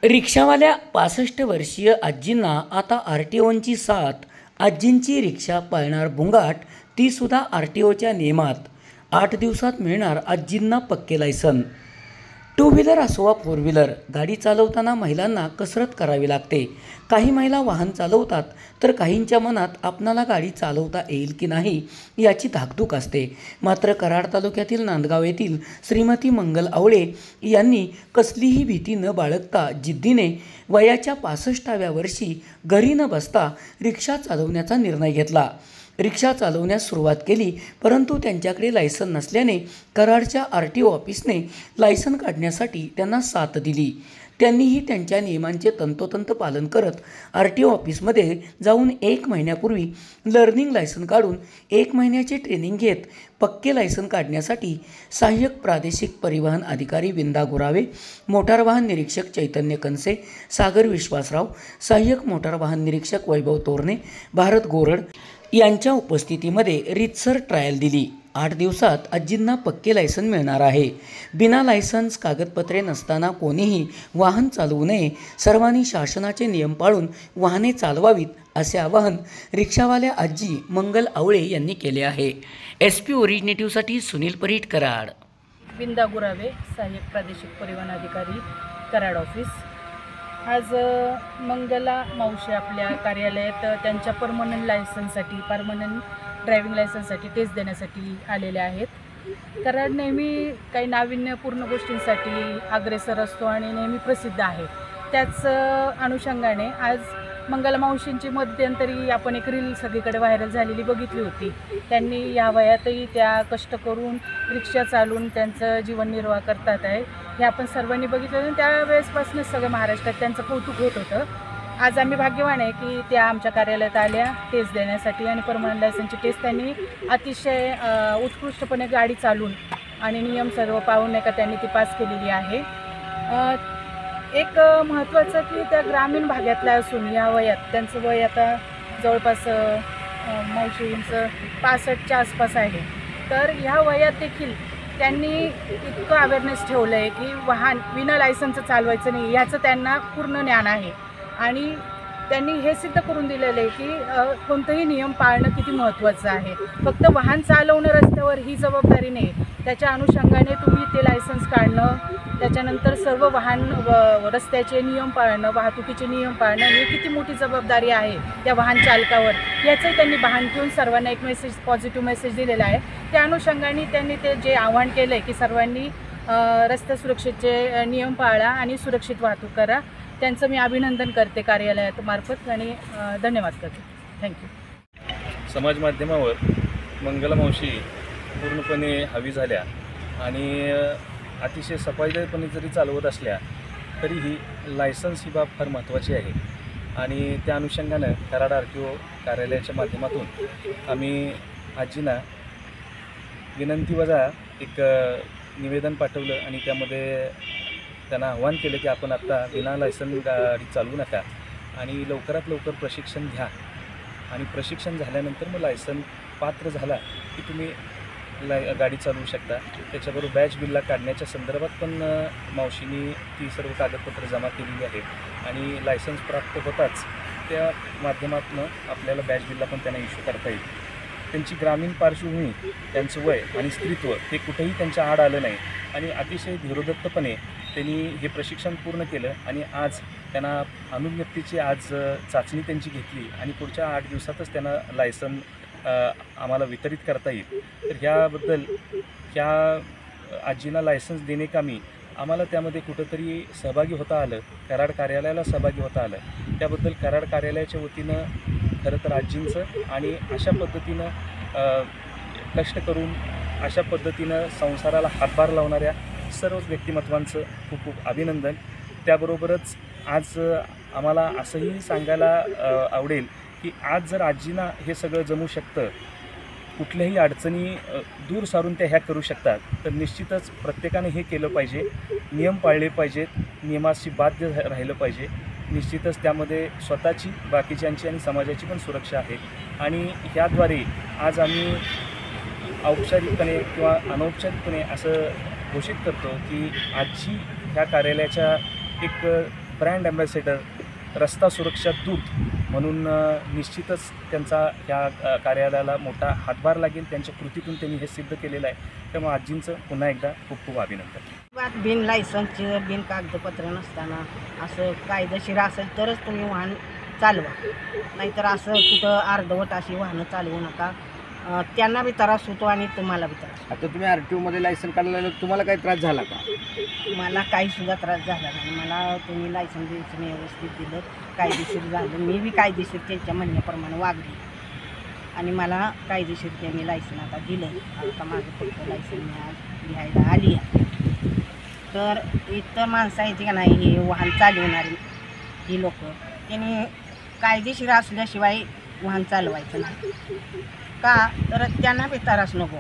रिक्षावाल्या 65 वर्षीय आजींना आता RTOची साथ. आजींची रिक्षा पळणार बुंगाट, ती सुद्धा RTOच्या नियमात. 8 दिवसात मिळणार आजींना पक्के लायसन. टू व्हीलर असो वा फोर व्हीलर, गाडी चालवताना महिलांना कसरत करावी लागते. काही महिला वाहन चालवतात तर काहींच्या मनात आपणाला गाडी चालवता येईल की नाही याची धाकधूक असते. मात्र कराड तालुक्यातील नांदगाव येथील श्रीमती मंगल आवळे यांनी कसलीही भीती न बाळगता जिद्दीने वयाच्या 65व्या वर्षी घरी न बसता रिक्षा चालवण्याचा निर्णय घेतला. रिक्षा चालवण्यास सुरुवात केली, परंतु त्यांच्याकडे लायसन नसल्याने कराडच्या RTO ऑफिसने लायसन काढण्यासाठी त्यांना साथ दिली. त्यांनीही त्यांच्या नियमांचे तंतोतंत पालन करत RTO ऑफिसमध्ये जाऊन 1 महिन्यापूर्वी लर्निंग लायसन काढून 1 महिन्याचे ट्रेनिंग घेत पक्के लायसन काढण्यासाठी सहाय्यक प्रादेशिक परिवहन अधिकारी विंदा गुरावे, मोटार वाहन निरीक्षक चैतन्य कनसे, सागर विश्वासराव, सहाय्यक मोटार वाहन निरीक्षक वैभव तोरणे, भारत गोरड यांच्या उपस्थितीमध्ये रीतसर ट्रायल दिली. 8 दिवसात आजींना पक्के लायसन मिळणार आहे. बिना लायसन्स कागदपत्रे नसताना कोणीही वाहन चालवू नये. सर्वांनी शासनाचे नियम पाळून वाहने चालवावीत, असे आवाहन रिक्षावाल्या आजी मंगल आवळे यांनी केले आहे. SP ओरिजिनेटिव्हसाठी सुनील परीट, कराड. विंदा गुरावे, सहाय्यक प्रादेशिक परिवहन अधिकारी, कराड ऑफिस. आज मंगला मावशी आपल्या कार्यालयात त्यांच्या परमनंट ड्रायव्हिंग लायसन्ससाठी टेस्ट देण्यासाठी आलेल्या आहेत. कराड नेहमी काही नाविन्यपूर्ण गोष्टींसाठी अग्रेसर असतो आणि नेहमी प्रसिद्ध आहे. त्याच अनुषंगाने आज मंगला मावशींची मध्यंतरी आपण एक रील सगळीकडे व्हायरल झालेली बघितली होती. त्यांनी या वयातही त्या कष्ट करून रिक्षा चालवून त्यांचं जीवननिर्वाह करतात आहे, हे आपण सर्वांनी बघितलं आणि त्यावेळेसपासूनच सगळं महाराष्ट्रात त्यांचं कौतुक होत होतं. आज आम्ही भाग्यवान आहे की त्या आमच्या कार्यालयात आल्या टेस्ट देण्यासाठी आणि परमनंट लायसनची टेस्ट त्यांनी अतिशय उत्कृष्टपणे गाडी चालवून आणि नियम सर्व पाळून नाही का त्यांनी ती पास केलेली आहे. एक महत्त्वाचं की त्या ग्रामीण भागातल्या असून या वयात त्यांचं वय आता जवळपास मावशींचं 65च्या आसपास आहे. तर ह्या वयात देखील त्यांनी इतकं अवेअरनेस ठेवलं आहे की वाहन विना लायसन्सचं चालवायचं नाही याचं त्यांना पूर्ण ज्ञान आहे आणि त्यांनी हे सिद्ध करून दिलेलं आहे की कोणतंही नियम पाळणं किती महत्त्वाचं आहे. फक्त वाहन चालवणं रस्त्यावर ही जबाबदारी नाही, त्याच्या अनुषंगाने तुम्ही ते लायसन्स काढणं, त्याच्यानंतर सर्व वाहन रस्त्याचे नियम पाळणं, वाहतुकीचे नियम पाळणं ही किती मोठी जबाबदारी आहे त्या वाहन चालकावर, याचंही त्यांनी भान ठेवून सर्वांना एक पॉझिटिव्ह मेसेज दिलेला आहे. त्या अनुषंगाने त्यांनी ते जे आवाहन केलं आहे की सर्वांनी रस्ते सुरक्षेचे नियम पाळा आणि सुरक्षित वाहतूक करा, त्यांचं मी अभिनंदन करते कार्यालयामार्फत आणि धन्यवाद करते. थँक्यू. समाज माध्यमावर मंगला मावशी पूर्णपणे हवी झाल्या आणि अतिशय सफाईदारपणे जरी चालवत असल्या तरीही लायसन्स ही बाब फार महत्त्वाची आहे आणि त्या अनुषंगानं कराड RTO कार्यालयाच्या माध्यमातून आम्ही आजींना विनंतीवजा एक निवेदन पाठवलं आणि त्यामध्ये त्यांना आव्हान केलं की आपण आत्ता विना लायसन गाडी चालवू नका आणि लवकरात लवकर प्रशिक्षण घ्या आणि प्रशिक्षण झाल्यानंतर मग लायसन पात्र झाला की तुम्ही गाडी चालवू शकता. त्याच्याबरोबर बॅच बिल्ला काढण्याच्या संदर्भात पण मावशींनी ती सर्व कागदपत्र जमा केलेली आहेत आणि लायसन्स प्राप्त होताच त्या माध्यमातून आपल्याला बॅच बिल्ला पण त्यांना इश्यू करता येईल. त्यांची ग्रामीण पार्श्वभूमी, त्यांचं वय आणि स्त्रीत्व हे कुठेही त्यांच्या आड आलं नाही आणि अतिशय धीरोदत्तपणे त्यांनी हे प्रशिक्षण पूर्ण केलं आणि आज त्यांना अनुज्ञप्तीची आज चाचणी त्यांची घेतली आणि पुढच्या 8 दिवसातच त्यांना लायसन आम्हाला वितरित करता येईल. तर ह्याबद्दल ह्या आजींना लायसन्स देणेकामी आम्हाला त्यामध्ये कुठंतरी सहभागी होता आलं, कराड कार्यालयाला सहभागी होता आलं. त्याबद्दल कराड कार्यालयाच्या वतीनं खरं तर आजींचं आणि अशा पद्धतीनं कष्ट करून अशा पद्धतीनं संसाराला हातभार लावणाऱ्या सर्व व्यक्तिमत्वांचं खूप खूप अभिनंदन. त्याबरोबरच आज आम्हाला असंही सांगायला आवडेल की आज जर आजींना हे सगळं जमू शकतं, कुठल्याही अडचणी दूर सारून त्या ह्या करू शकतात, तर निश्चितच प्रत्येकाने हे केलं पाहिजे. नियम पाळले पाहिजेत, नियमाशी बाध्य राहिलं पाहिजे. निश्चितच त्यामध्ये स्वतःची, बाकीच्यांची आणि समाजाची पण सुरक्षा आहे आणि ह्याद्वारे आज आम्ही औपचारिकपणे किंवा अनौपचारिकपणे असं घोषित करतो की आजची ह्या कार्यालयाच्या एक ब्रँड ॲम्बॅसेडर, रस्ता सुरक्षा दूत म्हणून निश्चितच त्यांचा ह्या कार्यालयाला मोठा हातभार लागेल. त्यांच्या कृतीतून त्यांनी हे सिद्ध केलेलं आहे. त्यामुळे आजींचं पुन्हा एकदा खूप खूप अभिनंदन. बिन लायसन्सचे बिन कागदपत्र नसताना असं कायदेशीर असेल तरच तुम्ही वाहन चालवा, नाहीतर असं कुठं अर्धवट अशी वाहनं चालवू नका. त्यांना बी त्रास होतो आणि तुम्हाला बी त्रास होतो. आता तुम्ही RTOमध्ये लायसन काढलेलं, तुम्हाला काही त्रास झाला का? मला काहीसुद्धा त्रास झाला नाही. मला तुम्ही लायसन बियसन व्यवस्थित दिलं, कायदेशीर झालं. मी बी कायदेशीर त्यांच्या म्हणण्याप्रमाणे वागली आणि मला कायदेशीर त्यांनी लायसन आता दिलं. आता माझं फक्त लायसन मी आज घ्यायला आली आहे. तर इतर माणसं आहेत का नाही, हे वाहन चालवणारी ही लोक, त्यांनी कायदेशीर असल्याशिवाय वाहन चालवायचं नाही का. तर त्यांना बी त्रास नको,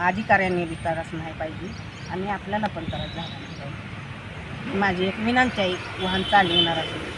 अधिकाऱ्यांनी बी त्रास नाही पाहिजे आणि आपल्याला पण त्रास झाला नाही पाहिजे. माझी एक विनंती आहे, वाहन चालवणार असेल